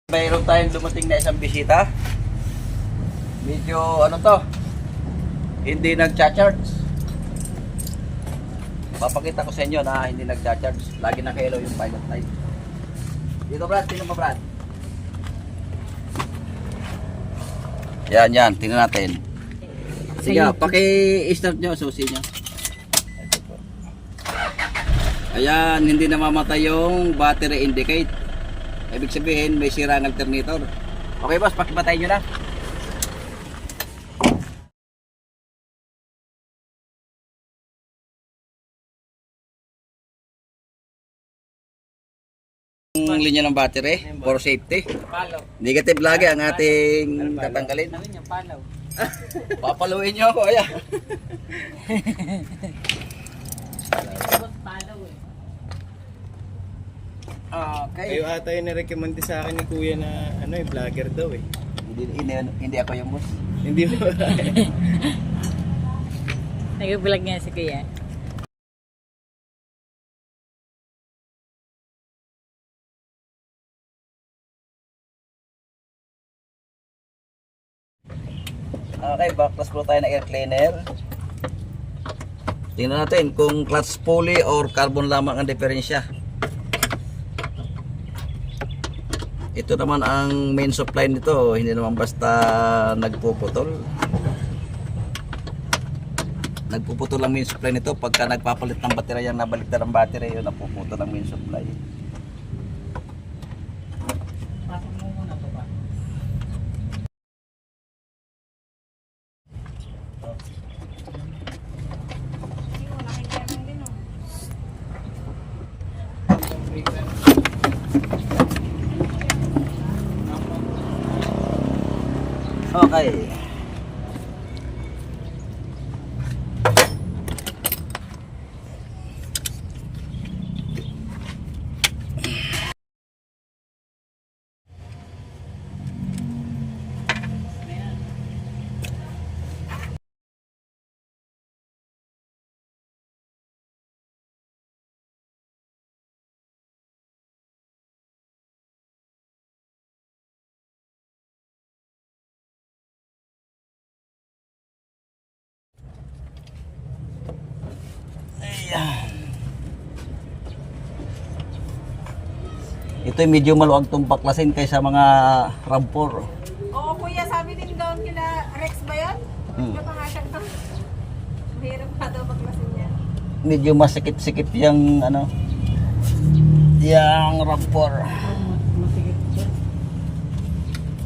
Mayroon tayong dumating na isang bisita. Medyo ano to, hindi nagcha-charge. Papakita ko sa inyo na hindi nagcha-charge. Lagi naka-hello yung pilot light. Dito Brad, tingnan mo Brad. Yan, tingnan natin. Sige, paki-start nyo, susi nyo. Ayan, hindi namamatay yung battery indicate. Ibig sabihin, may sira ng alternator. Okay boss, pakipatay nyo na. Ang linya ng battery for safety. Negative lagi ang ating tatanggalin. Papaluin nyo ako, ayan. Okay. Kayo ata yung narecommend sa akin ni Kuya na vlogger daw eh. Hindi ako yung boss. Hindi mo. Nag-vlog nga si Kuya. Okay, backclass po tayo ng air cleaner. Tingnan natin kung clutch pulley or carbon lamang ang diferensya. Ito naman ang main supply nito, hindi naman basta nagpuputol. Nagpuputol ang main supply nito pagka nagpapalit ng baterya, nabaliktad ang battery, yun napuputol ang main supply. Okay. Ayan. Ito medyo maluwag itong baklasin kaysa mga RAM4. Oo kuya, sabi din doon kila Rex ba yun? Yung pangasyak to. Mahirap pa daw baklasin niya. Medyo masikip-sikip yung yung RAM4.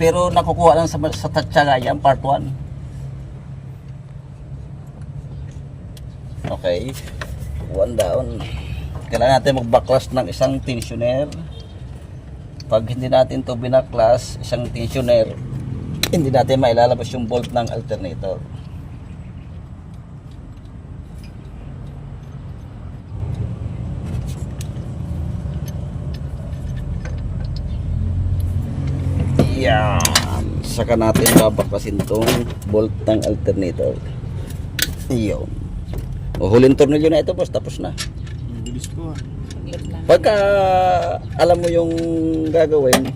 Pero nakukuha lang sa tatsaga yan, part 1. Okay. One down. Kailangan natin mag-backlash ng isang tensioner. Pag hindi natin to binaklas, isang tensioner, hindi natin mailalabas yung bolt ng alternator. Yan. Saka natin babaklasin tong bolt ng alternator. Iyon. O huling tornilyo na ito boss, tapos na. Bilis ko ah. Pagka alam mo yung gagawin,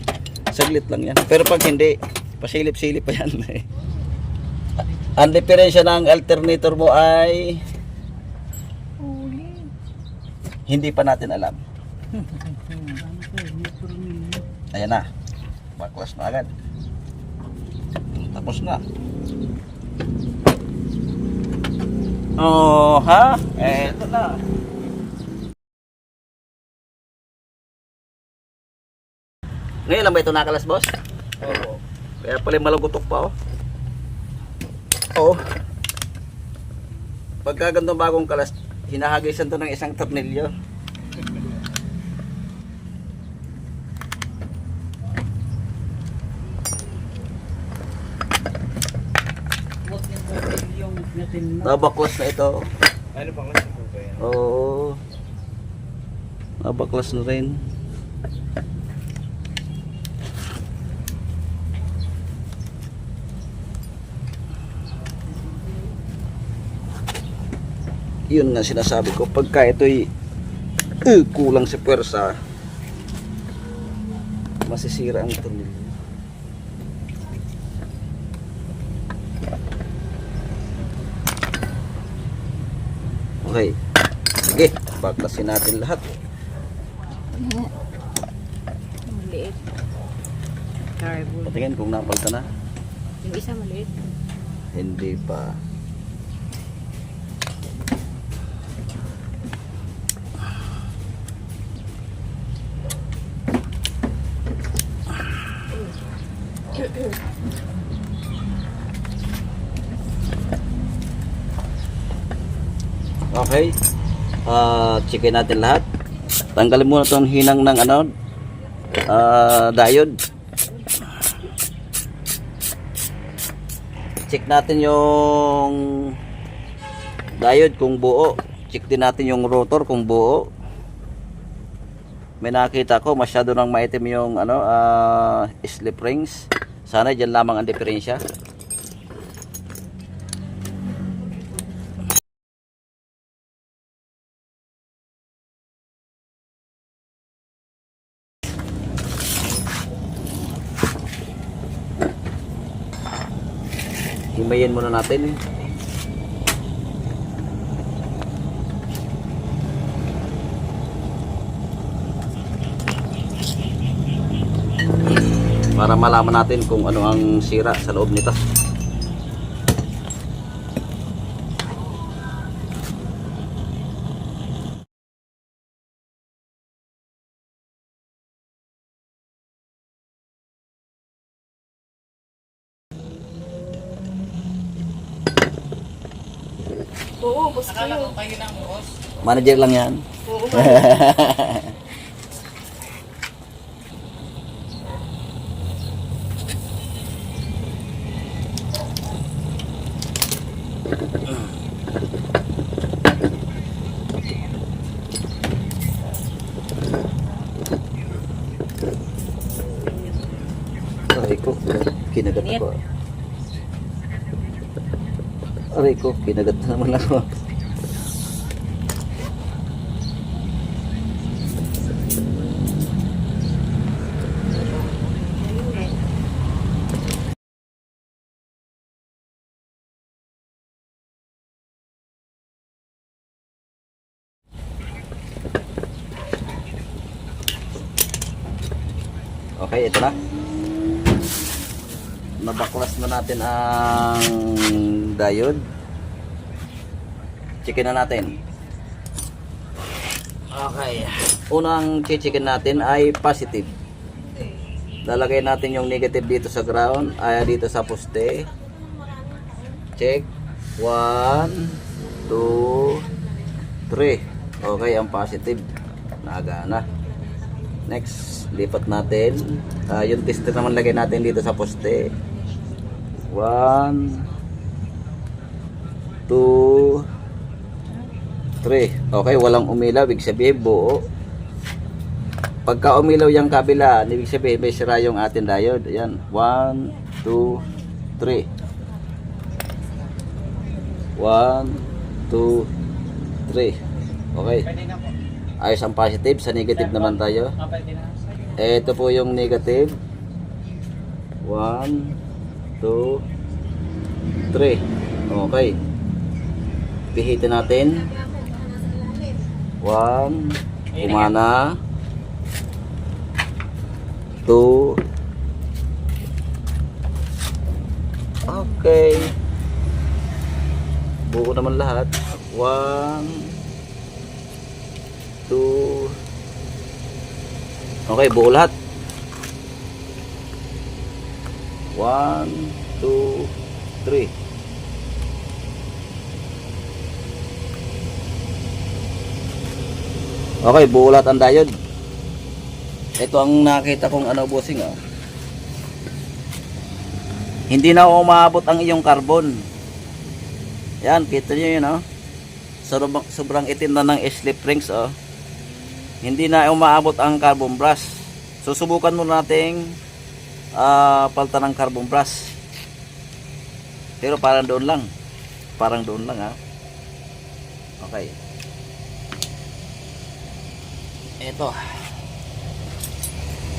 saglit lang yan. Pero pag hindi, pasilip-silip pa yan. Ang diferensya ng alternator mo ay hindi pa natin alam. Ayan na. Backlash na agad. Tapos na. Oh, ha? Ito na. Ngayon lang ba ito nakalas, boss? Oo. Kaya pala malagutok pa, oh. Oo. Pagka ganitong bagong kalas, hinahagisan to ng isang tornilyo. Nabaklas na ito. Ano pang nasa po ba yan? Oo. Nabaklas na rin. Yun nga sinasabi ko, pagka ito'y kulang sa pwersa, masisira ang tornilyo. Okay. Sige, baklasin natin lahat. Maliit. Carbon. Patingin kung napalta na. Yung isa maliit. Hindi pa. Okay. Checkin natin lahat. Tanggalin muna itong hinang ng ano, diode. Check natin yung diode kung buo. Check din natin yung rotor kung buo. May nakita ko masyado nang maitim yung ano, slip rings. Sana dyan lamang ang diferensya. Himayin muna natin. Para malaman natin kung ano ang sira sa loob nito. Oo, boss ko yun. Manager lang yan. Oo, Aray ko, kinagat ako. Aray ko, kinagat na naman ako. Okay, ito na. Nabaklas na natin ang diode. Checkin na natin. Okay. Unang checkin natin ay positive. Lalagay natin yung negative dito sa ground, ay dito sa poste. Check. 1, 2, 3. Okay, ang positive. Nagana. Next, lipat natin. Yung tester naman lagay natin dito sa poste. 1, 2, 3. Okay, walang umilaw. Ibig sabihin buo. Pagka umilaw yung kabila, ibig sabihin may sira yung ating diode. Ayan. 1, 2, 3. 1, 2, 3. Okay. Ayos ang positive. Sa negative naman tayo. Ito po yung negative. 1, 2, 3. Okay. Pihitin natin. 1. Kumana. 2. Okay. Buo naman lahat. 1, 2. Okay, buo lahat. 1, 2, 3. Okay, buo lahat ang diode. Ito ang nakita kong ano, bossing, oh. Hindi na umabot ang iyong carbon. Yan, kita nyo yun, oh. Sobrang itim na ng slip rings, oh. Hindi na umaabot ang carbon brush. Susubukan mo nating palta ng carbon brush. Pero parang doon lang. Parang doon lang, ha. Okay. Ito.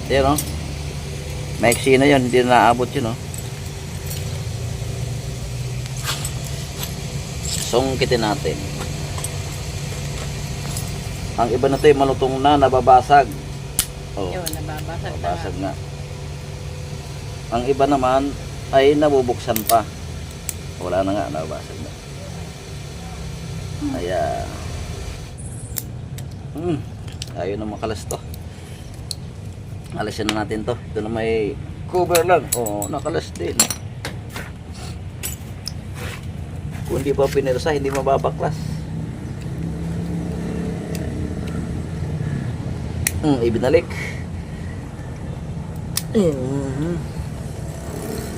Ayan, oh. Maiksi na yun, hindi na naabot yun, oh. Sungkitin natin. Ang iba na ito ay malutong na, nababasag. Oh, Yun, nababasag na. nababasag na. Ang iba naman ay nabubuksan pa. Wala na nga, nababasag na. Ayan. Ayaw na makalas to. Alasin na natin to. Ito na may cover lang. Oo, nakalas din. Kung hindi pa pinirsa, hindi mababaklas. Ibinalik.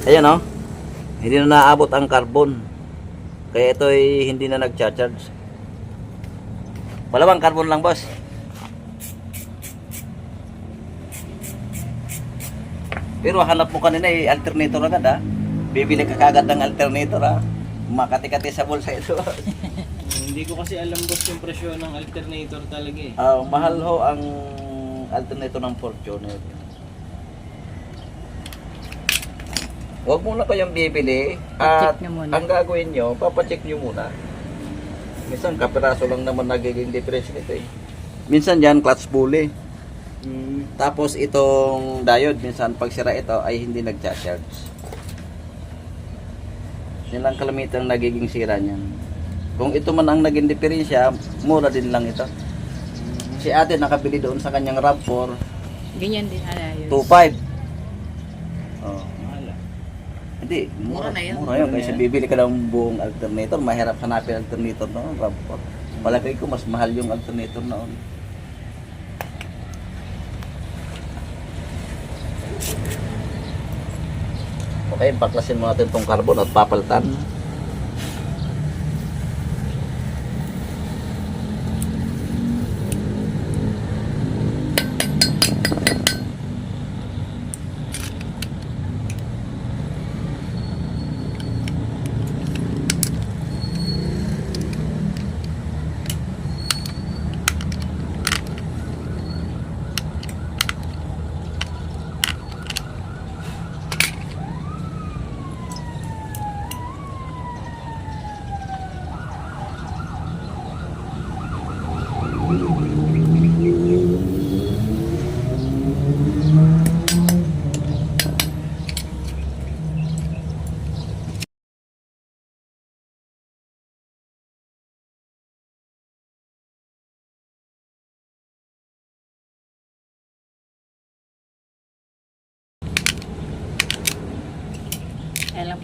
Ayan, oh. Hindi na naabot ang carbon. Kaya ito ay hindi na nagcha-charge. Wala bang carbon lang, boss? Pero hanap mo kanina eh, alternator agad, ha? Bibili ka kagad ng alternator, ha? Makati-kati sa bulsa ito. Hindi ko kasi alam boss yung presyo ng alternator talaga eh. Mahal ho ang alternator ng Fortuner. Huwag muna kayong bibili at Pacheck nyo muna. ang gagawin nyo, papacheck nyo muna. Minsan kapiraso lang naman nagiging difference nito eh. Minsan yan clutch pulley. Tapos itong diode, minsan pag sira ito ay hindi nagcha-charge. Yan lang kalamitang nagiging sira niyan. Kung ito man ang naging diferensya, mura din lang ito. Si ate nakabili doon sa kanyang RAV4, Ganyan din ayos. 2.5. Oh. Mahal ah. Hindi, Mura na yun. Mura yun. Kasi bibili ka ng buong alternator, mahirap hanapin alternator noon, RAV4. Palagay ko mas mahal yung alternator noon. Okay, baklasin mo natin tong carbon at papalitan.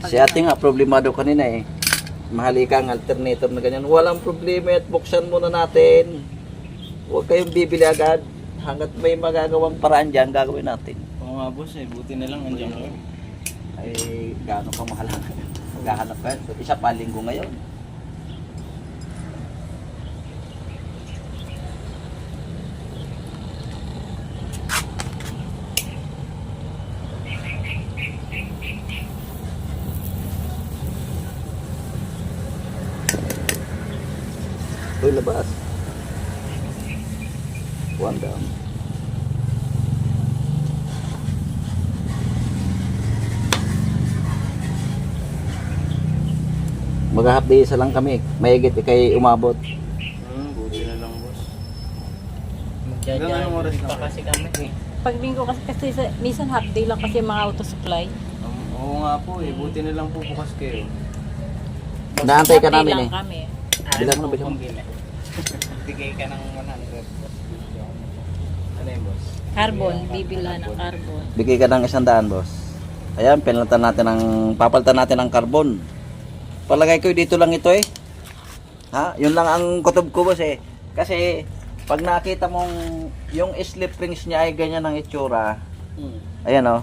Si ate nga, problemado kanina eh. Mahalika ang alternator na ganyan. Walang problema at buksan muna natin. Huwag kayong bibili agad. Hanggat may magagawang paraan dyan, gagawin natin. Oo nga boss eh, buti na lang andyan ko. Ay, gaano ka mahal ang maghahanap ka. Isa pa linggo ngayon. Uy, labas. One down. Mag-half day isa lang kami. Mayigit kay umabot. Buti na lang boss. Hanggang anong oras pa kasi kami eh. Pag linggo kasi minsan half day lang kasi mga auto supply. Oo nga po eh, buti na lang po bukas kayo. Naantay ka Half day namin lang eh. kami. Bilang mo, bilang mo. Bigay ka ng 100. Ano yun boss? Carbon, bibila ng carbon. Bigay ka ng 100, boss. Ayan, pinalitan natin papalitan natin ng carbon. Palagay ko dito lang ito eh. Ha? Yun lang ang kutob ko, boss eh. Kasi pag nakita mong yung slip rings niya ay ganyan ang itsura. Ayan oh.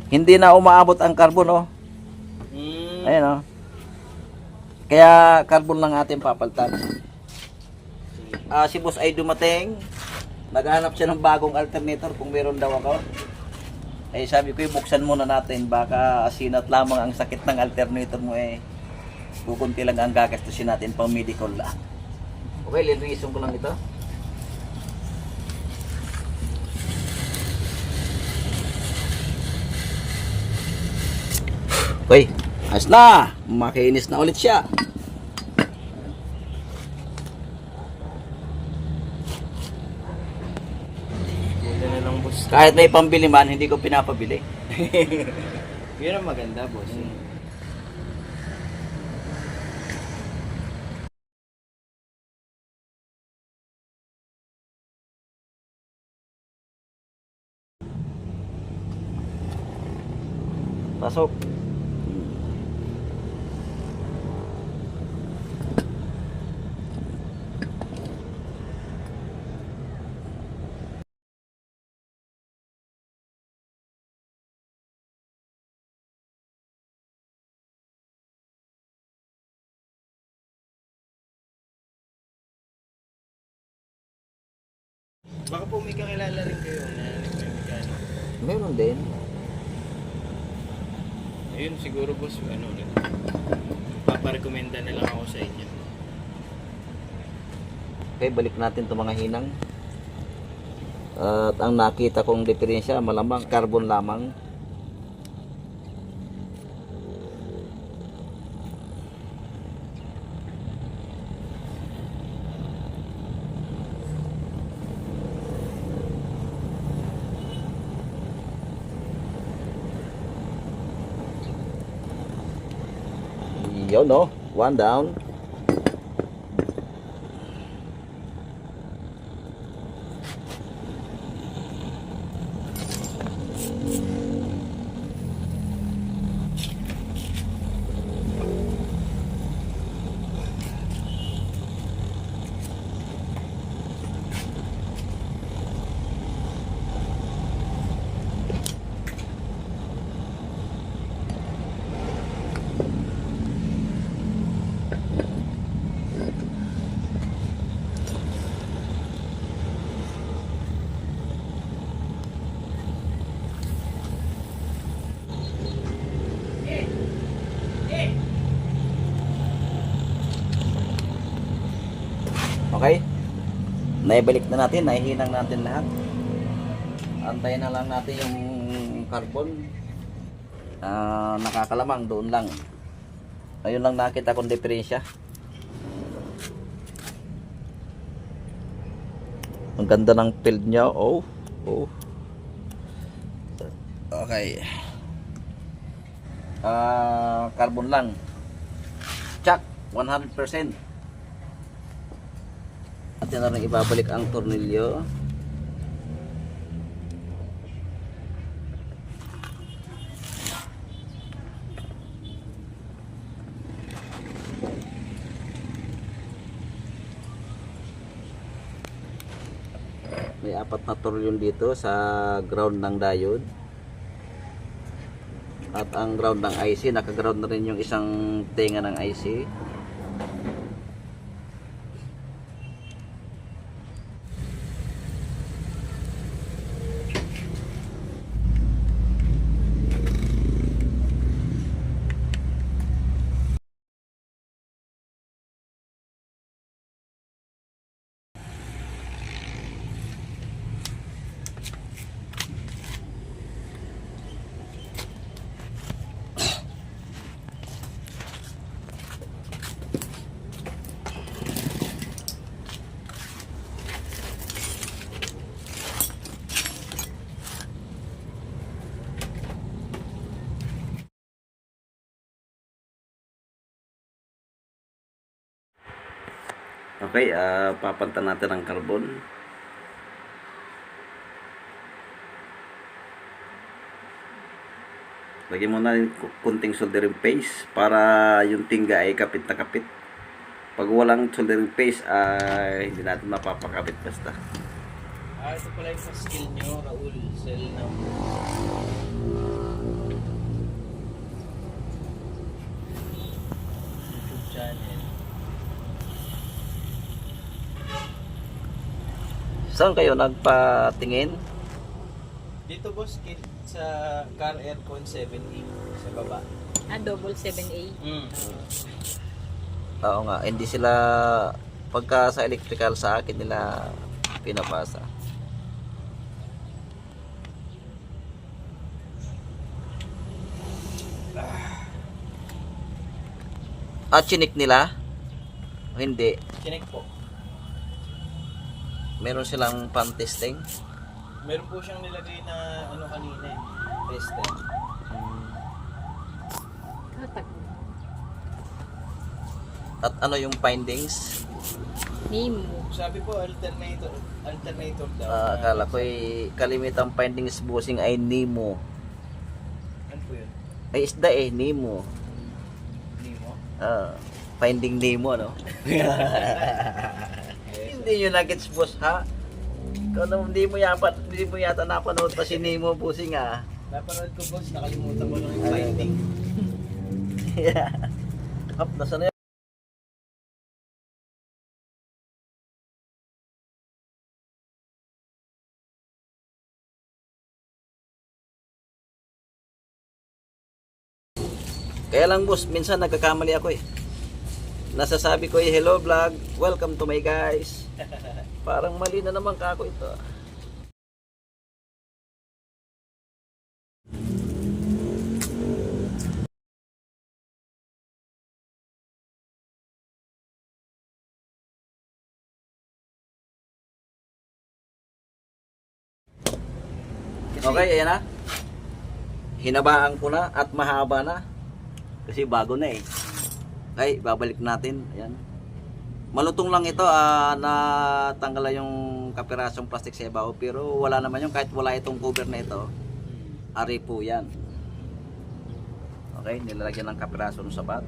Hindi na umaabot ang carbon oh. Ayan oh. Kaya carbon lang ating papalitan. Si boss ay dumating. Naghahanap siya ng bagong alternator kung meron daw ako. Eh sabi ko, buksan muna natin. Baka asinat lamang ang sakit ng alternator mo eh. Kukunti lang ang gagastusin natin pang medical lang. Okay, lilinisin ko lang ito. Okay, ayos na. Makinis na ulit siya. Buti na lang boss. Kahit may pambili man, hindi ko pinapabili. Yun ang maganda boss. Pasok. Baka po may kakilala rin kayo na nagmamekano. Meron din. Ayun, siguro boss, ano, paparekomenda na lang ako sa inyo. Okay, balik natin itong mga hinang. At ang nakita kong diferensya, malamang carbon lamang. Yun, no? One down. Okay? Naibalik na natin, naihinang natin lahat. Antayin na lang natin yung carbon. Nakakalamang doon lang. Ayun lang nakita kong diferensya. Ang ganda ng field niya. Oh. Okay. Carbon lang. Check 100%. Atin na rin ibabalik ang tornilyo. May 4 na tornilyo dito sa ground ng diode. At ang ground ng IC, naka-ground na rin yung isang tenga ng IC. Okay, papantan natin ang carbon. Lagyan mo na rin kunting soldering paste para yung tingga ay kapit na kapit. Pag walang soldering paste, hindi natin mapapakabit basta. Ito pala yung skill nyo, Raul. Cell number. YouTube channel. Saan kayo nagpatingin? Dito boss, sa car aircon 7A sa baba. Double 7A. Oo nga, hindi sila pagka sa electrical sa akin nila pinapasa. chinik nila? O hindi? Chinek po. Meron silang pan-testing? Meron po siyang nilagay na ano kanina eh. Tester. Katag. At ano yung findings? Nemo. Sabi po alternator daw. Akala ko kalimitang findings bossing ay Nemo. Ano po yun? Ay isda Nemo. Nemo? Finding Nemo, no? Hindi nyo nuggets, boss, ha? Ikaw naman, hindi mo yata napanood pa si Nemo, bossing, ha? Napanood ko boss, nakalimutan ko lang yung finding. Hap, nasa na yun? Kaya lang, boss, minsan nagkakamali ako eh. Nasasabi ko hello vlog, welcome to my guys. Parang mali na naman kako ito. Okay, ayan na. Hinabaan ko na at mahaba na. Kasi bago na eh. Okay, babalik natin. Ayan. Malutong lang ito, natanggal yung kapirasong plastic sa ibabaw, pero wala naman yung kahit wala itong cover na ito. Ari po yan. Okay, nilalagyan ng kapiraso ng sapat.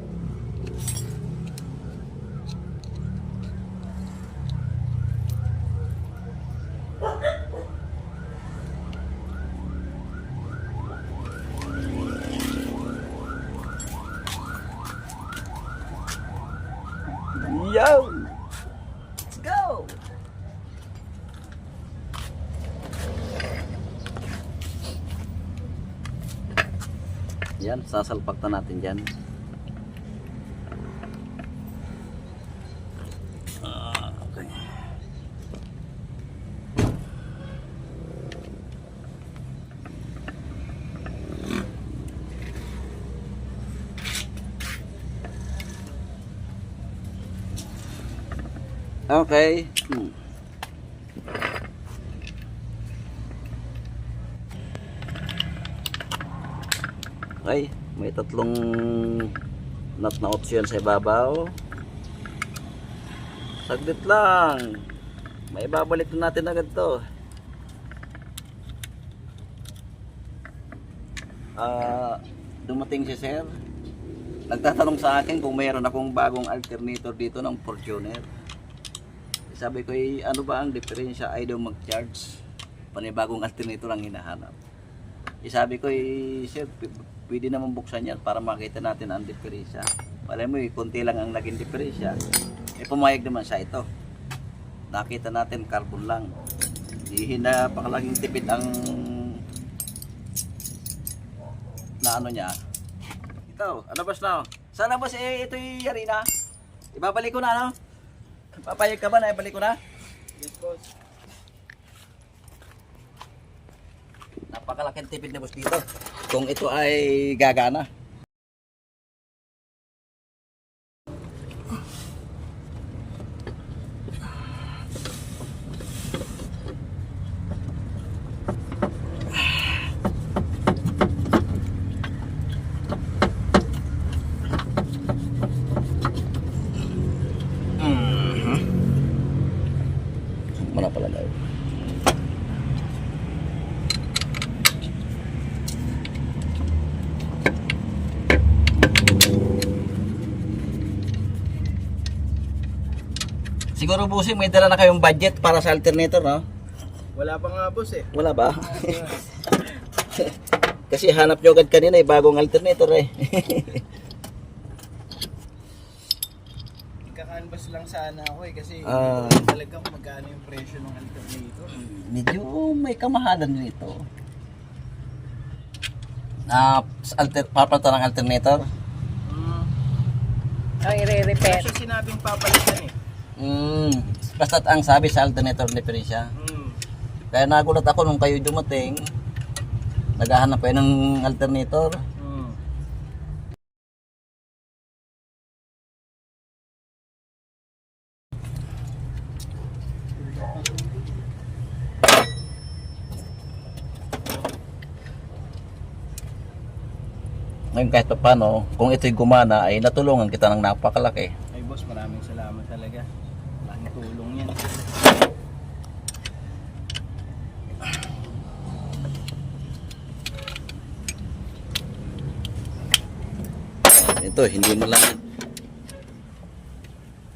Yo! Let's go! Yan, sasalpak na natin dyan. Okay. Okay. Okay, may tatlong nut na option sa ibabaw. Saglit lang. May babalik na natin agad to. Dumating si sir. Nagtatanong sa akin kung mayroon akong bagong alternator dito ng Fortuner. Sabi ko, ano ba ang diferensya? Ay daw mag-charge. Panibagong alternator ang hinahanap. Sabi ko, sir, pwede naman buksan yan para makita natin ang diferensya. Malay mo, konti lang ang naging diferensya. Pumayag naman siya ito. Nakita natin, carbon lang. Hindi napakalaking tipid ang na ano niya. Ito, ano ba na? Sana ba ito yung yari na? Ibabalik ko na, ano? Papayag ka ba na ibalik ko na? Yes boss. Napakalaking tipid na boss dito. Kung ito ay gagana. Mana pala daw. Siguro busing may dala na kayong budget para sa alternator, no? Wala pa nga boss eh. Wala ba? Kasi hanap nyo agad kanina bagong alternator eh. Ika-canvas lang sana ako eh kasi talagang magkano yung presyo ng alternator. Medyo may kamahalan nito. Papalitan ng alternator. Ang i-repair. Kasi sinabing papalitan eh. Basta't ang sabi sa alternator diferensya. Kaya nagulat ako nung kayo dumating. Naghahanap kayo ng alternator. Ngayon kahit pa paano, kung ito'y gumana ay natulungan kita ng napakalaki. Ay boss, maraming salamat talaga. Malaking tulong yan. Ito, hindi mo lang.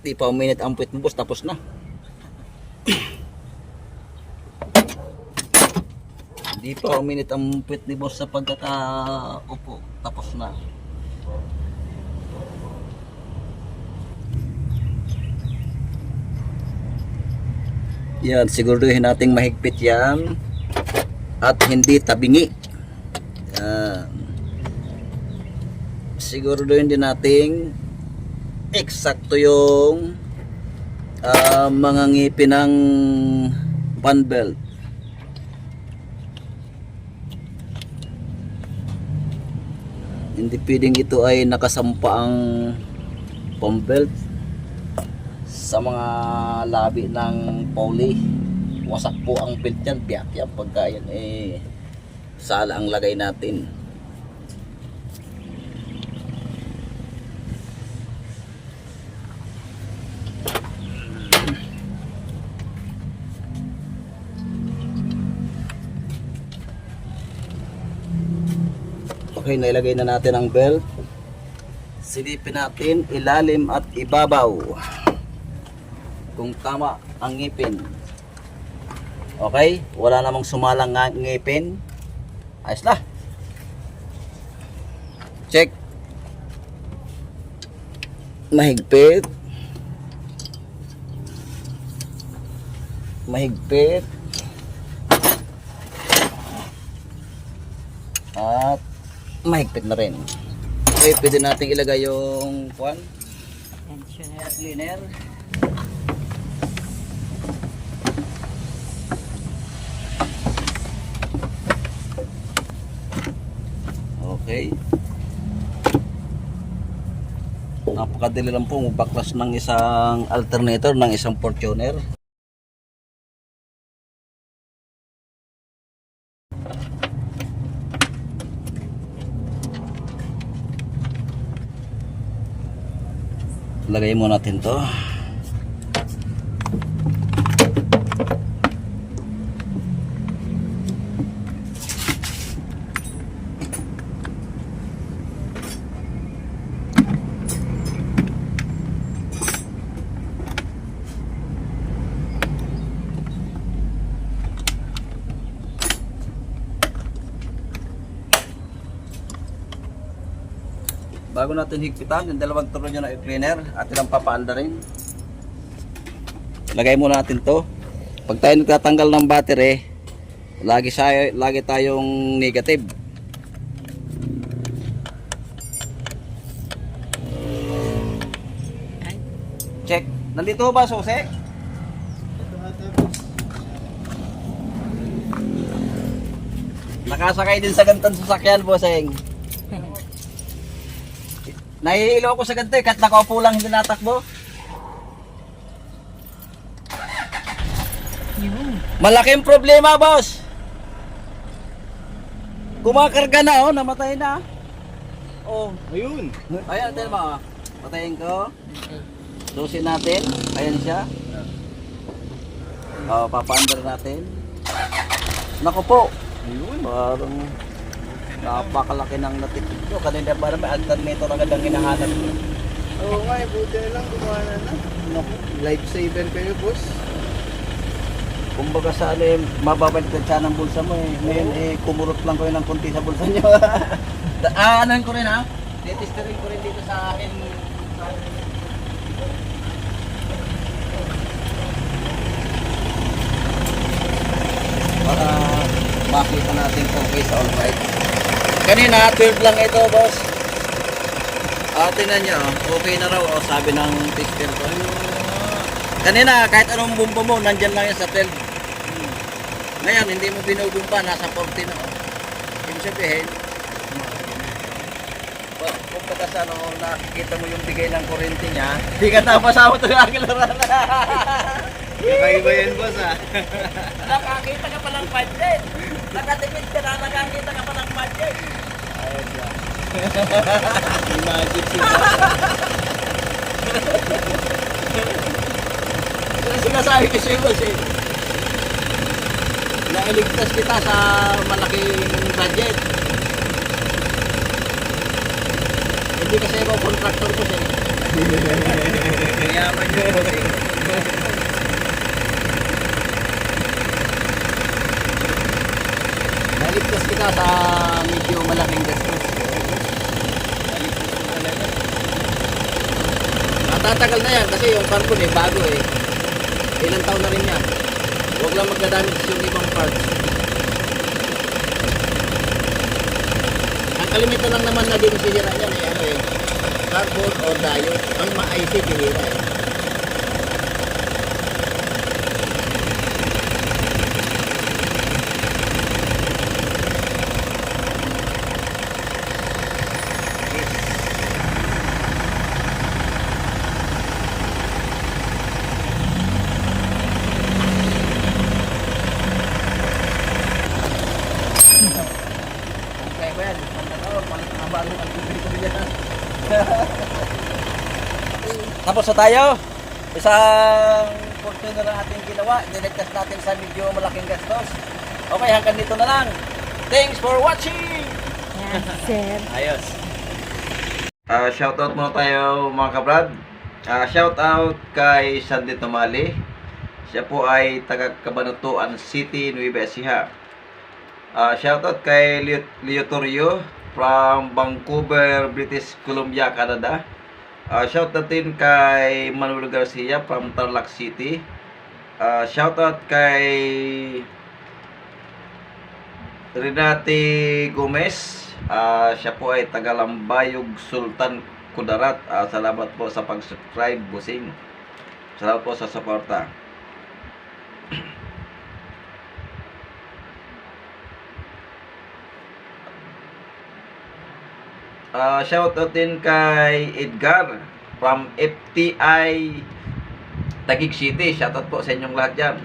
Di pa uminit ang puwit mo, boss, tapos na. Di pa uminit ang puwit ni boss sa pagkakaupo, tapos na. Yan, siguraduhin nating mahigpit yan at hindi tabingi. Yan. Siguraduhin din nating eksakto yung mga ngipin ng fan belt. Hindi pwedeng ito ay nakasampa ang fan belt sa mga labi ng poly. Wasak po ang belt yan, piyak yan pagka yan sala ang lagay natin. Okay, nailagay na natin ang belt. Silipin natin ilalim at ibabaw kung tama ang ngipin. Okay, wala namang sumalang ngipin. Ayos na. Check. Mahigpit. Mahigpit. At mahigpit na rin. Okay, pwede natin ilagay yung air cleaner. Okay. Napakadali lang po magbaklas ng isang alternator ng isang Fortuner. Lagay mo natin to. Bago natin higpitan yung dalawang turon nyo na air cleaner at ilang papaanda rin. Lagay muna natin to. Pag tayo nagtatanggal ng battery, lagi tayong negative. Check. Nandito ba susi? Nakasakay din sa gantong sasakyan, bossing. Nahihilo ako sa ganito eh, kahit nakaupo lang hindi natakbo. Malaking problema, boss. Kumakarga na, oh, namatay na. Oh, Ayun. ayan, tignan mo. Patayin ko. Dosin natin. Ayan siya. Oh, papaandar natin. Naku po. Ayun. Parang napakalaki ng natipid ko. Kanina para may alternator agad ang hinahanap ko. Oo nga, buti na lang gumana na. Naku, lifesaver kayo, boss. Kumbaga sa ano mababalik ka siya ng bulsa mo eh. Ngayon kumurot lang ko yun ng konti sa bulsa nyo. Anoin ko rin ha. Tetisterin ko rin dito sa akin. Para makita natin kung okay sa alright. Kanina 12 lang ito, boss. Tingnan nyo, okay na raw. Sabi ng tester ko. Kanina, kahit anong bumpa mo, nandyan lang yan sa 12. Ngayon, hindi mo binubumpa, nasa 14 na. Ibig sabihin, kung pagka sa ano, nakikita mo yung bigay ng kurente niya, di ka tapasama ito yung akilaran. Kakaiba yan, boss, ha? Nakakita ka pa ng budget. Nakatipid ka na, nakakita ka pa ng budget. Ayun siya. Yung magic si Kasi sinasabi ko sa'yo boss eh. Nailigtas kita sa malaking budget. Hindi kasi ako contractor ko siya. Mayaman yun boss eh. Nailigtas kita sa medyo malaking gastos. Matatagal na yan kasi yung carbon eh bago eh. Ilang taon na rin yan. Huwag lang magdadamage yung ibang parts. Ang kalimitan lang naman na din sihira niyan eh, ano eh, carbon o diode. Ang ma-IC bihira eh. Okay ba yan? Pang-abalo ang tubig ko yan. Tapos na tayo. Isang Fortuner ang ating ginawa. Niligtas natin sa medyo malaking gastos. Okay, hanggang dito na lang. Thanks for watching! Yan, sir. Ayos. Shoutout muna tayo mga kabrad. Shoutout kay Sandy Tomali. Siya po ay taga Cabanatuan City, Nueva Ecija. Shoutout kay Leo Torrio from Vancouver, British Columbia, Canada. Shoutout din kay Manuel Garcia from Tarlac City. Shoutout kay Renate Gomez. Siya po ay taga Lambayog, Sultan Kudarat. Salamat po sa pag-subscribe, busing. Salamat po sa suporta. Shoutout din kay Edgar from FTI Taguig City. Shoutout po sa inyong lahat dyan.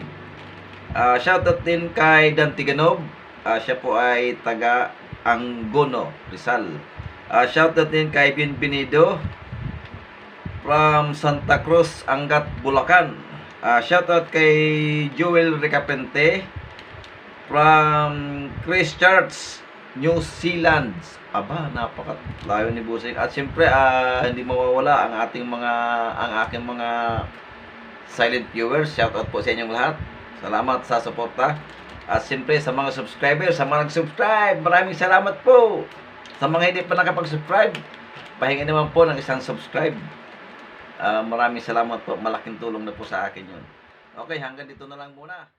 Shoutout din kay Dantiganob. Siya po ay taga Angono, Rizal. Shoutout din kay Bienvenido from Santa Cruz, Angat, Bulacan. Shoutout kay Joel Recapente from Christchurch, New Zealand. Aba, napakalayo ni Busing. At siyempre, hindi mawawala ang aking mga silent viewers. Shoutout po sa inyong lahat. Salamat sa suporta. At siyempre sa mga subscribers, sa mga nag-subscribe, maraming salamat po. Sa mga hindi pa nakapag-subscribe, pahingi naman po ng isang subscribe. Maraming salamat po. Malaking tulong na po sa akin yun. Okay, hanggang dito na lang muna.